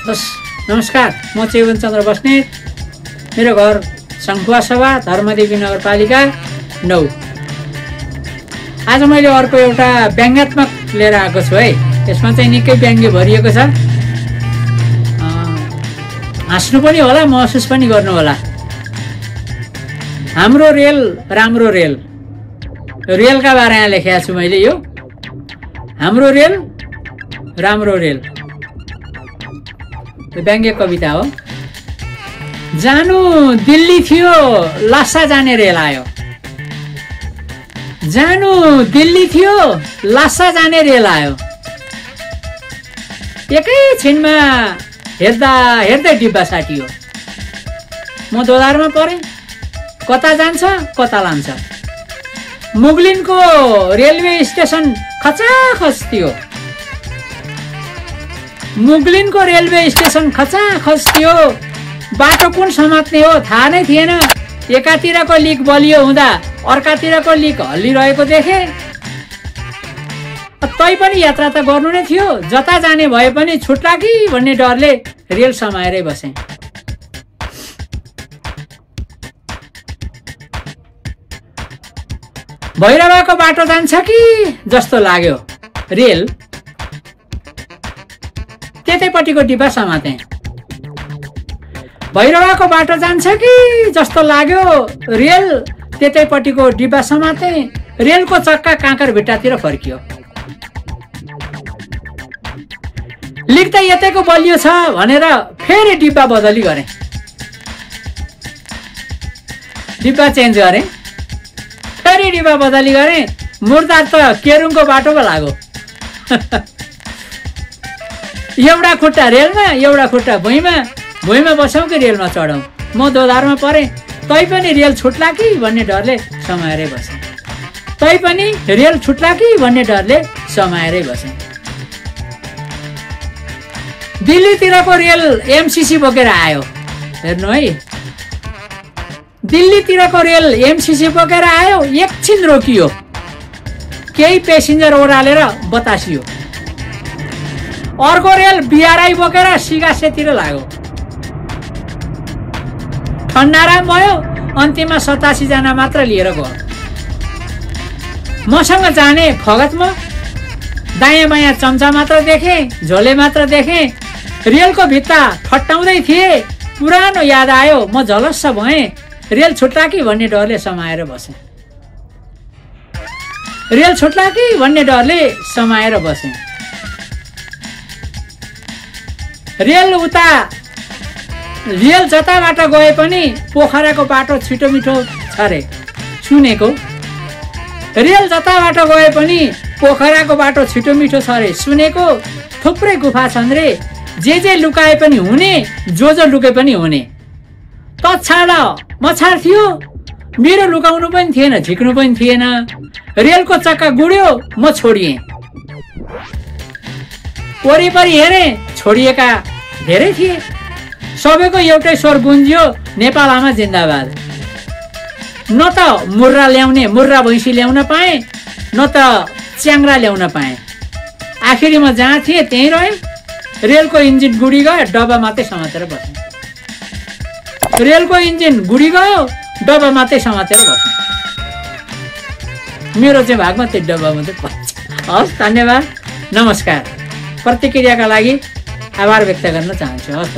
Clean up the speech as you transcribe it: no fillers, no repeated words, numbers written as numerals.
हस्, नमस्कार। म चेवन चन्द्र बस्नेत। मेरो घर सङ्खुवा सभा, धर्मदेवी नगरपालिका 9। आज मैले अर्को एउटा व्यङ्ग्यात्मक लिएर आएको छु है। यसमा चाहिँ निकै व्यङ्ग्य भरिएको छ। हाँस्नु पनि होला, महसुस पनि गर्नु होला। हाम्रो रेल राम्रो रेल, रेलका बारेमा लेखेको छु मैले। यो हाम्रो रेल राम्रो रेल व्यङ्ग्य कविता हो। जानु दिल्ली थियो, लासा जाने रेल आयो। जानु दिल्ली थियो, लासा जाने रेल आयो। एकैछिनमा हेर्दा हेर्दै डिब्बा साटियो। म दोधारमा परेँ, कता जान्छ कता लान्छ। मुगलिनको रेलवे स्टेसन खचाखच थियो। मुगलिनको रेलवे स्टेसन खचाखच थियो। बाटो कुन समात्ने हो थाहा नै थिएन। एकातिरको लिक बलियो हुँदा अर्कातिरको लिक हल्लिरहेको देखे। तैपनि यात्रा त गर्नु नै थियो। जता जाने भए पनि छुट्ला कि भन्ने डरले रेल समाएरै बसेँ। भैरवाको बाटो जान्छ कि जस्तो लाग्यो रेल, त्यतैपट्टिको डिब्बा समातेँ। भैरवाको बाटो जान्छ कि जस्तो लाग्यो रेल, त्यतैपट्टिको डिब्बा समातेँ। रेलको चक्का काँकर भिट्टातिर फर्कियो। लिक त यतैको बलियो छ भनेर फेरि डिब्बा बदली गरेँ। डिब्बा चेन्ज गरेँ, फेरि डिब्बा बदली गरेँ। मुर्दा त केरुङको बाटो पो लाग्यो। एउटा खुट्टा रेलमा, एउटा खुट्टा भुइँमा। भुइँमा बसौँ कि रेलमा चढौँ। म दोधारमा परेँ, तैपनि रेल छुट्ला कि भन्ने डरले समाएरै बसेँ। तैपनि रेल छुट्ला कि भन्ने डरले समाएरै बसेँ। दिल्लीतिरको रेल एमसीसी बोकेर आयो। हेर्नु है, दिल्लीतिरको रेल एमसीसी बोकेर आयो। एकछिन रोकियो, केही पेसेन्जर ओह्रालेर बतासियो। अर्को रेल बिआरआई बोकेर सिगासेतिर लाग्यो। ठन्डाराम भयो। अन्तिममा 87 जना मात्र लिएर गयो। मसँग जाने फगत म दायाँ बायाँ चम्चा मात्र देखेँ, झोले मात्र देखेँ। रेलको भित्ता फट्टाउँदै थिए। पुरानो याद आयो, म झलस्स भएँ। रेल छुट्ला कि भन्ने डरले समाएर बसेँ। रेल छुट्ला कि भन्ने डरले समाएर बसेँ। रेल जताबाट गए पनि पोखराको बाटो छिटो मिठो छ रे सुनेको। रेल जताबाट गए पनि पोखराको बाटो छिटो मिठो छ रे सुनेको। थुप्रै गुफा छन् रे, जे लुकाए पनि हुने, जो लुके पनि हुने। त छाड मछाड थियो, मेरो लुकाउनु पनि थिएन, झिक्नु पनि थिएन। रेलको चक्का गुड्यो, म छोडिएँ। वरिपरि हेरेँ, छोडिएका धेरै थिए। सबैको एउटै स्वर गुन्जियो, नेपाल आमा जिन्दाबाद। न त मुर्रा ल्याउने, मुर्रा भैँसी ल्याउन पाएँ, न त च्याङ्रा ल्याउन पाएँ। आखिरी म जहाँ थिएँ त्यहीँ रहेँ। रेलको इन्जिन गुडी गयो, डब्बा मात्रै समातेर बसेँ। रेलको इन्जिन गुडी गयो, डब्बा मात्रै समातेर बसेँ। मेरो चाहिँ भागमा त्यो डब्बा मात्रै पर्छ। हस्, धन्यवाद, नमस्कार। प्रतिक्रियाका लागि आभार व्यक्त गर्न चाहन्छु। हस्।